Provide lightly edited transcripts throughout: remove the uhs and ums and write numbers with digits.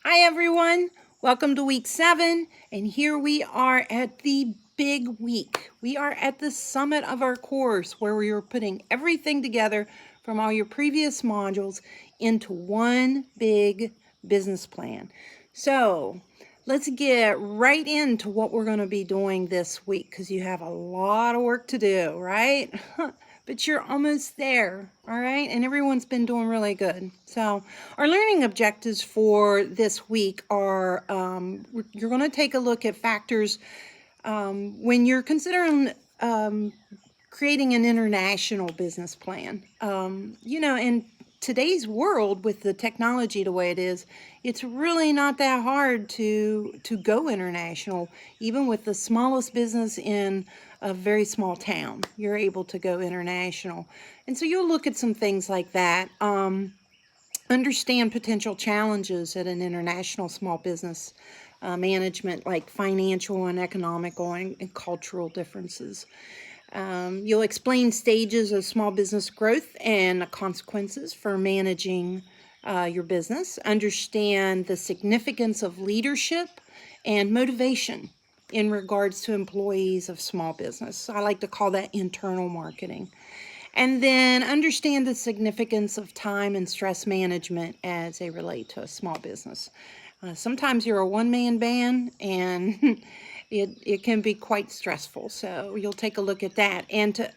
Hi everyone, welcome to week 7, and here we are at the big week. We are at the summit of our course where we are putting everything together from all your previous modules into one big business plan. So let's get right into what we're going to be doing this week because you have a lot of work to do, right? But you're almost there, all right? And everyone's been doing really good. So our learning objectives for this week are you're going to take a look at factors when you're considering creating an international business plan. In today's world with the technology the way it is, it's really not that hard to go international. Even with the smallest business in a very small town, you're able to go international. And so you'll look at some things like that. Understand potential challenges at an international small business management, like financial and economical and cultural differences. You'll explain stages of small business growth and the consequences for managing your business. Understand the significance of leadership and motivation in regards to employees of small business. I like to call that internal marketing. And then understand the significance of time and stress management as they relate to a small business. Sometimes you're a one-man band and it can be quite stressful. So you'll take a look at that. And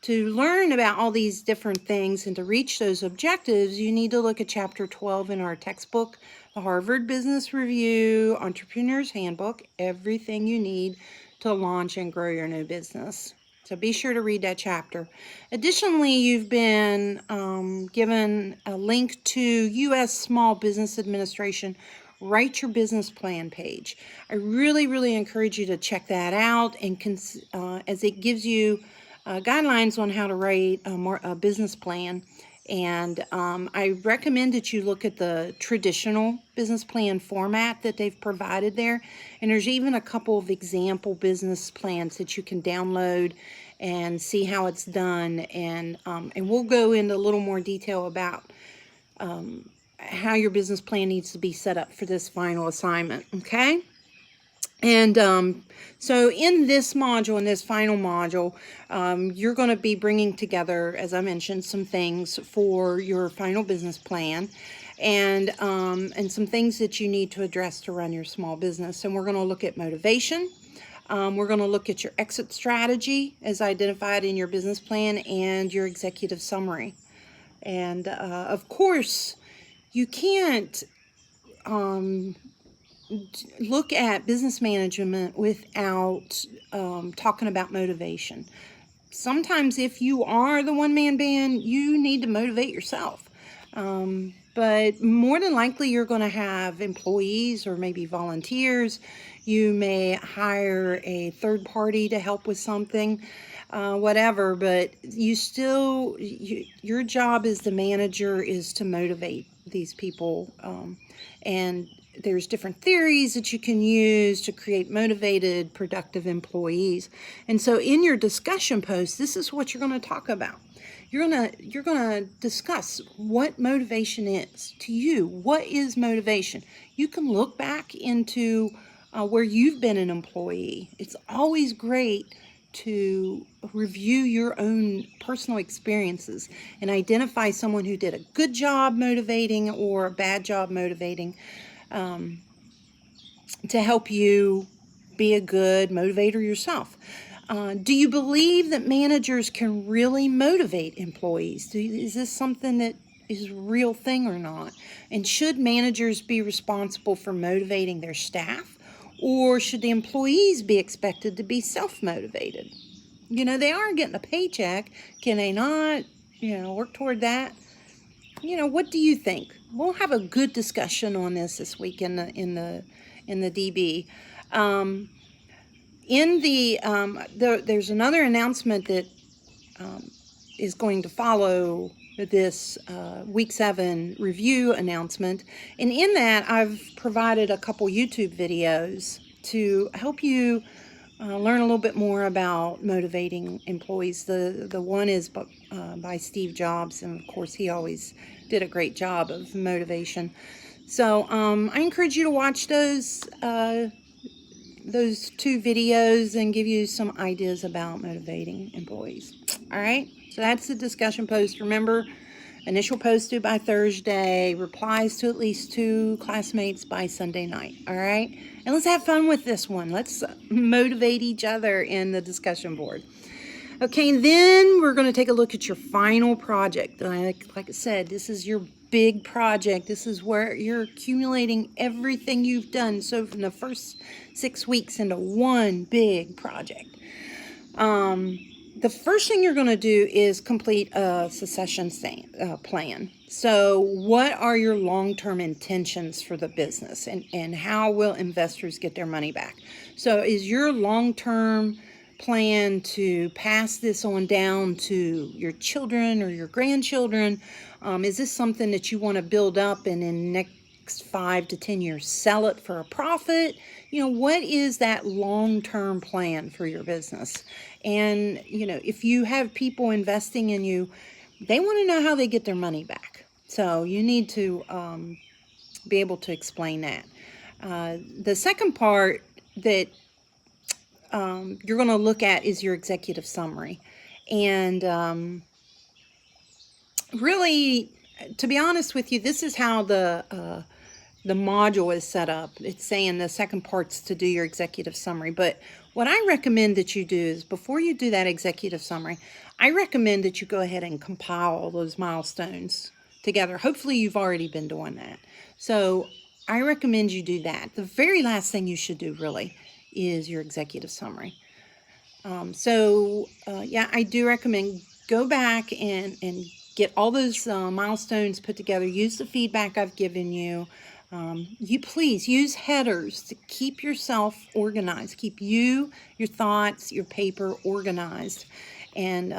to learn about all these different things and to reach those objectives, you need to look at Chapter 12 in our textbook, the Harvard Business Review, Entrepreneur's Handbook, everything you need to launch and grow your new business. So be sure to read that chapter. Additionally, you've been given a link to U.S. Small Business Administration Write Your Business Plan page. I really encourage you to check that out, and as it gives you guidelines on how to write a business plan. And I recommend that you look at the traditional business plan format that they've provided there. And there's even a couple of example business plans that you can download and see how it's done. And we'll go into a little more detail about how your business plan needs to be set up for this final assignment, okay? And so in this module, in this final module, you're going to be bringing together, as I mentioned, some things for your final business plan and some things that you need to address to run your small business. And we're going to look at motivation. We're going to look at your exit strategy as identified in your business plan and your executive summary. And of course, you can't look at business management without talking about motivation. Sometimes if you are the one-man band, you need to motivate yourself. But more than likely you're going to have employees or maybe volunteers. You may hire a third party to help with something, whatever, but your job as the manager is to motivate these people. And there's different theories that you can use to create motivated, productive employees. And so in your discussion post, this is what you're going to talk about. You're going to discuss what motivation is to you. What is motivation? You can look back into where you've been an employee. It's always great to review your own personal experiences and identify someone who did a good job motivating or a bad job motivating, to help you be a good motivator yourself. Do you believe that managers can really motivate employees? Is this something that is a real thing or not? And should managers be responsible for motivating their staff? Or should the employees be expected to be self-motivated? They are getting a paycheck. Can they not, work toward that? What do you think? We'll have a good discussion on this week in the DB. There's another announcement that is going to follow this week 7 review announcement, and in that I've provided a couple YouTube videos to help you learn a little bit more about motivating employees. The one is by Steve Jobs, and of course he always did a great job of motivation. So I encourage you to watch those 2 videos and give you some ideas about motivating employees. All right, so that's the discussion post. Remember, initial post due by Thursday, replies to at least 2 classmates by Sunday night. All right, and let's have fun with this one. Let's motivate each other in the discussion board. Okay, then we're going to take a look at your final project. Like I said, this is your big project. This is where you're accumulating everything you've done so from the first 6 weeks into one big project. The first thing you're going to do is complete a succession plan. So what are your long-term intentions for the business, and how will investors get their money back? So is your long-term plan to pass this on down to your children or your grandchildren? Is this something that you want to build up and in next 5 to 10 years sell it for a profit? What is that long-term plan for your business? And if you have people investing in you, they want to know how they get their money back. So you need to be able to explain that. The second part that you're going to look at is your executive summary. And really, to be honest with you, this is how the module is set up. It's saying the second part's to do your executive summary. But what I recommend that you do is, before you do that executive summary, I recommend that you go ahead and compile all those milestones together. Hopefully you've already been doing that. So I recommend you do that. The very last thing you should do really is your executive summary. Yeah, I do recommend go back and get all those milestones put together. Use the feedback I've given you. You please use headers to keep yourself organized. Keep your thoughts, your paper organized. And,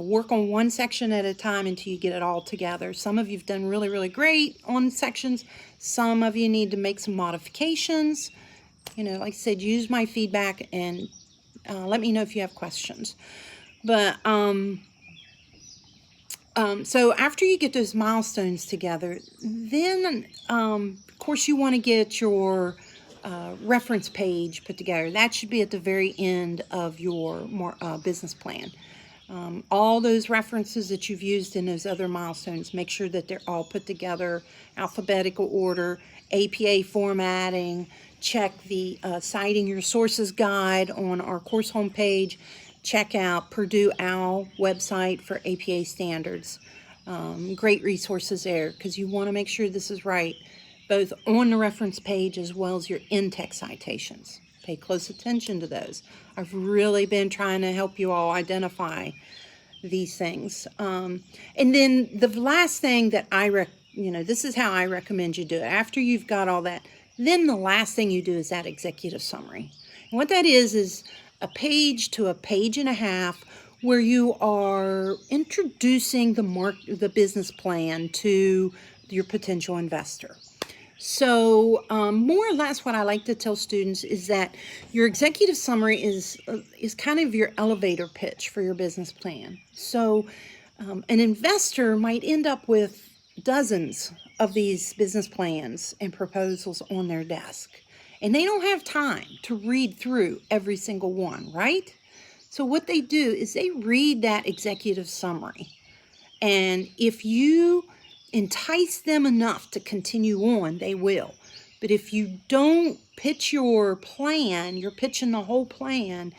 work on one section at a time until you get it all together. Some of you've done really, really great on sections. Some of you need to make some modifications. Like I said, use my feedback and let me know if you have questions. But so after you get those milestones together, then of course you want to get your reference page put together. That should be at the very end of your business plan. All those references that you've used in those other milestones, make sure that they're all put together, alphabetical order, APA formatting. Check the Citing Your Sources guide on our course homepage. Check out Purdue OWL website for APA standards. Great resources there, because you want to make sure this is right, both on the reference page as well as your in-text citations. Pay close attention to those. I've really been trying to help you all identify these things. And then the last thing that this is how I recommend you do it. After you've got all that, then the last thing you do is that executive summary. And what that is a page to a page and a half where you are introducing the business plan to your potential investor. So more or less what I like to tell students is that your executive summary is kind of your elevator pitch for your business plan. So an investor might end up with dozens of these business plans and proposals on their desk, and they don't have time to read through every single one, right? So what they do is they read that executive summary, and if you entice them enough to continue on, they will. But if you don't pitch your plan, you're pitching the whole plan,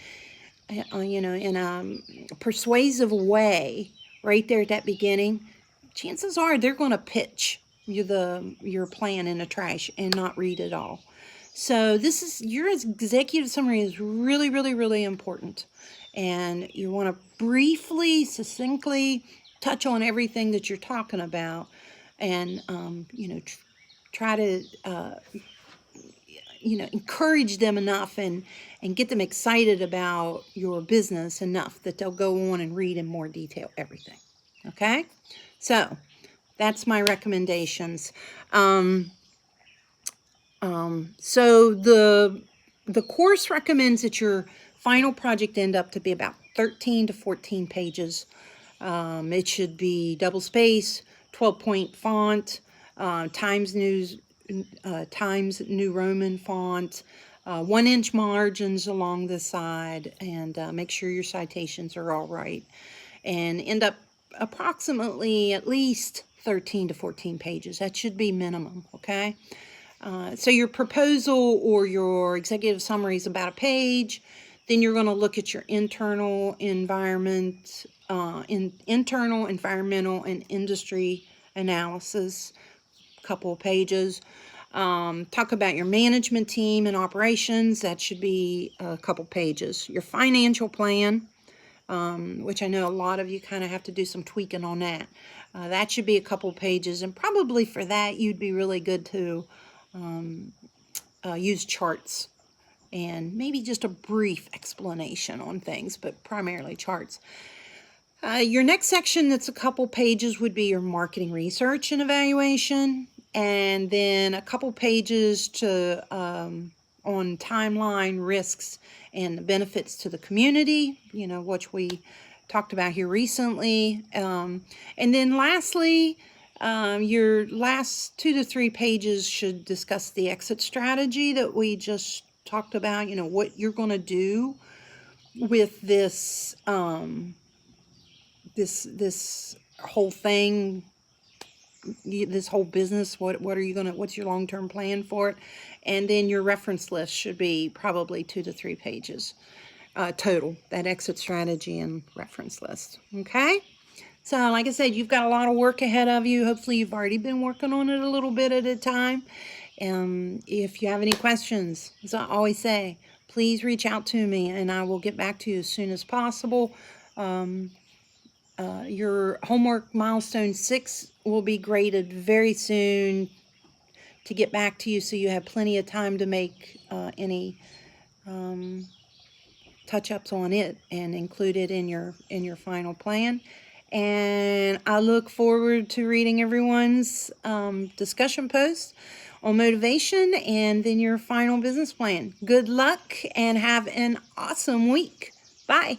in a persuasive way right there at that beginning, chances are they're going to pitch your plan in the trash and not read it all. So your executive summary is really, really, really important. And you want to briefly, succinctly touch on everything that you're talking about, and try to encourage them enough and get them excited about your business enough that they'll go on and read in more detail everything. Okay, so that's my recommendations. So the course recommends that your final project end up to be about 13 to 14 pages. It should be double space, 12-point font, Times Times New Roman font, 1-inch margins along the side, and make sure your citations are all right. And end up approximately at least 13 to 14 pages. That should be minimum, okay? So your proposal or your executive summary is about a page. Then you're going to look at your internal environment, internal, environmental, and industry analysis, a couple of pages. Talk about your management team and operations. That should be a couple pages. Your financial plan, which I know a lot of you kind of have to do some tweaking on that. That should be a couple pages, and probably for that you'd be really good to use charts and maybe just a brief explanation on things, but primarily charts. Your next section that's a couple pages would be your marketing research and evaluation, and then a couple pages to on timeline, risks, and benefits to the community, you know, which we talked about here recently. And then lastly, your last 2 to 3 pages should discuss the exit strategy that we just talked about, you know, what you're going to do with this, this whole thing, this whole business. What are you gonna, what's your long-term plan for it? And then your reference list should be probably 2 to 3 pages total, that exit strategy and reference list. Okay, so like I said, you've got a lot of work ahead of you. Hopefully you've already been working on it a little bit at a time. If you have any questions, as I always say, please reach out to me and I will get back to you as soon as possible. Your homework milestone 6 will be graded very soon to get back to you, so you have plenty of time to make any touch-ups on it and include it in your final plan. And I look forward to reading everyone's discussion post on motivation and then your final business plan. Good luck and have an awesome week. Bye.